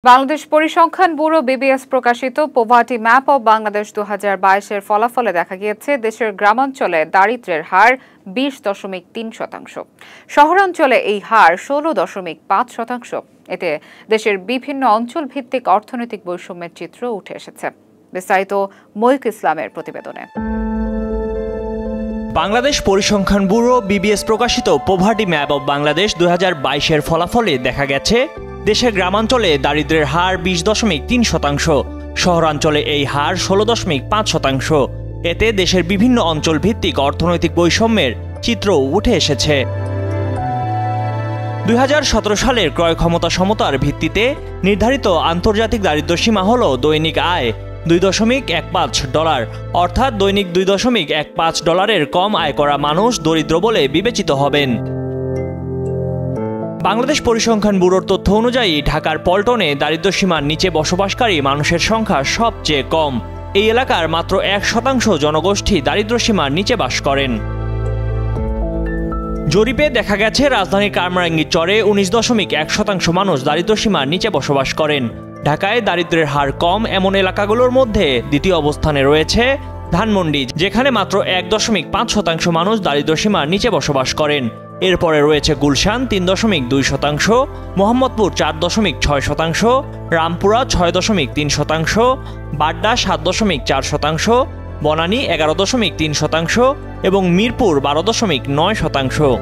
বাংলাদেশ পরিসংখ্যান bureau BBS প্রকাশিত poverty map of Bangladesh 2022-এর ফলাফলে দেখা গিয়েছে দেশের গ্রামাঞ্চলে দারিদ্র্যের হার 20.3%। শহরাঞ্চলে এই হার 16.5%। এতে দেশের বিভিন্ন অঞ্চল ভিত্তিক অর্থনৈতিক বৈষম্যের চিত্র উঠে এসেছে। বিস্তারিত ময়ূক ইসলামের প্রতিবেদনে। বাংলাদেশ পরিসংখ্যান ব্যুরো বিবিএস প্রকাশিত পভার্টি ম্যাপ অব বাংলাদেশ 2022-এর ফলাফলে দেখা গেছে দেশের গ্রামাঞ্চলে দারিদ্র্যের হার 20.3%, শহরাঞ্চলে এই হার 16.5%। এতে দেশের বিভিন্ন অঞ্চল ভিত্তিক অর্থনৈতিক বৈষম্যের চিত্র উঠে এসেছে। 2017 সালের ক্রয় ক্ষমতা সমতার ভিত্তিতে নির্ধারিত আন্তর্জাতিক দারিদ্র্যসীমা হল দৈনিক আয় $2.15, অর্থাৎ দৈনিক $2.15 কম আয় করা মানুষ দরিদ্র বলে বিবেচিত হবেন। বাংলাদেশ পরিসংখ্যান ব্যুরোর তথ্য অনুযায়ী ঢাকার পল্টনে দারিদ্র্যসীমার নিচে বসবাসকারী মানুষের সংখ্যা সবচেয়ে কম। এই এলাকার মাত্র 1% জনগোষ্ঠী দারিদ্র্যসীমার নিচে বাস করেন। জরিপে দেখা গেছে রাজধানীর কামরাঙ্গীর চরে 19.1% মানুষ দারিদ্র্যসীমার নিচে বসবাস করেন। ঢাকায় দারিদ্র্যের হার কম এমন এলাকাগুলোর মধ্যে দ্বিতীয় অবস্থানে রয়েছে ধানমন্ডি, যেখানে মাত্র 1.5% মানুষ দারিদ্র্যসীমার নিচে বসবাস করেন। এরপরে রয়েছে গুলশান 3.2%, মোহাম্মদপুর 4.6%, রামপুরা 6.3%, বাড্ডা 7.4%, বনানী 11.3% এবং মিরপুর 12.9%।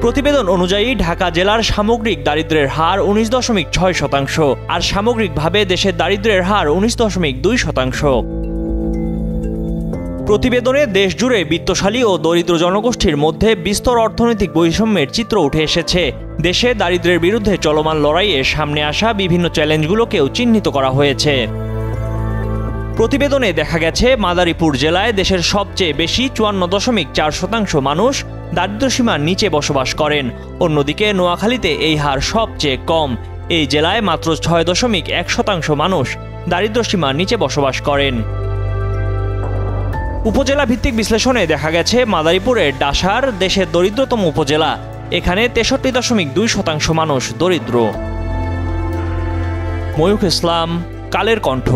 প্রতিবেদন অনুযায়ী ঢাকা জেলার সামগ্রিক দারিদ্র্যের হার 19.6% আর সামগ্রিকভাবে দেশের দারিদ্র্যের হার 19.2%। প্রতিবেদনে দেশ জুড়ে বিত্তশালী ও দরিদ্র জনগোষ্ঠীর মধ্যে বিস্তর অর্থনৈতিক বৈষম্যের চিত্র উঠে এসেছে। দেশে দারিদ্র্যের বিরুদ্ধে চলমান লড়াইয়ে সামনে আসা বিভিন্ন চ্যালেঞ্জগুলোকেও চিহ্নিত করা হয়েছে। প্রতিবেদনে দেখা গেছে মাদারীপুর জেলায় দেশের সবচেয়ে বেশি 54.4% মানুষ দারিদ্র্যসীমার নিচে বসবাস করেন। অন্যদিকে নোয়াখালীতে এই হার সবচেয়ে কম। এই জেলায় মাত্র 6.1% মানুষ দারিদ্র্যসীমার নিচে বসবাস করেন। উপজেলা ভিত্তিক বিশ্লেষণে দেখা গেছে মাদারীপুরের ডাসার দেশের দরিদ্রতম উপজেলা। এখানে 63.2% মানুষ দরিদ্র। ময়ূক ইসলাম, কালের কণ্ঠ।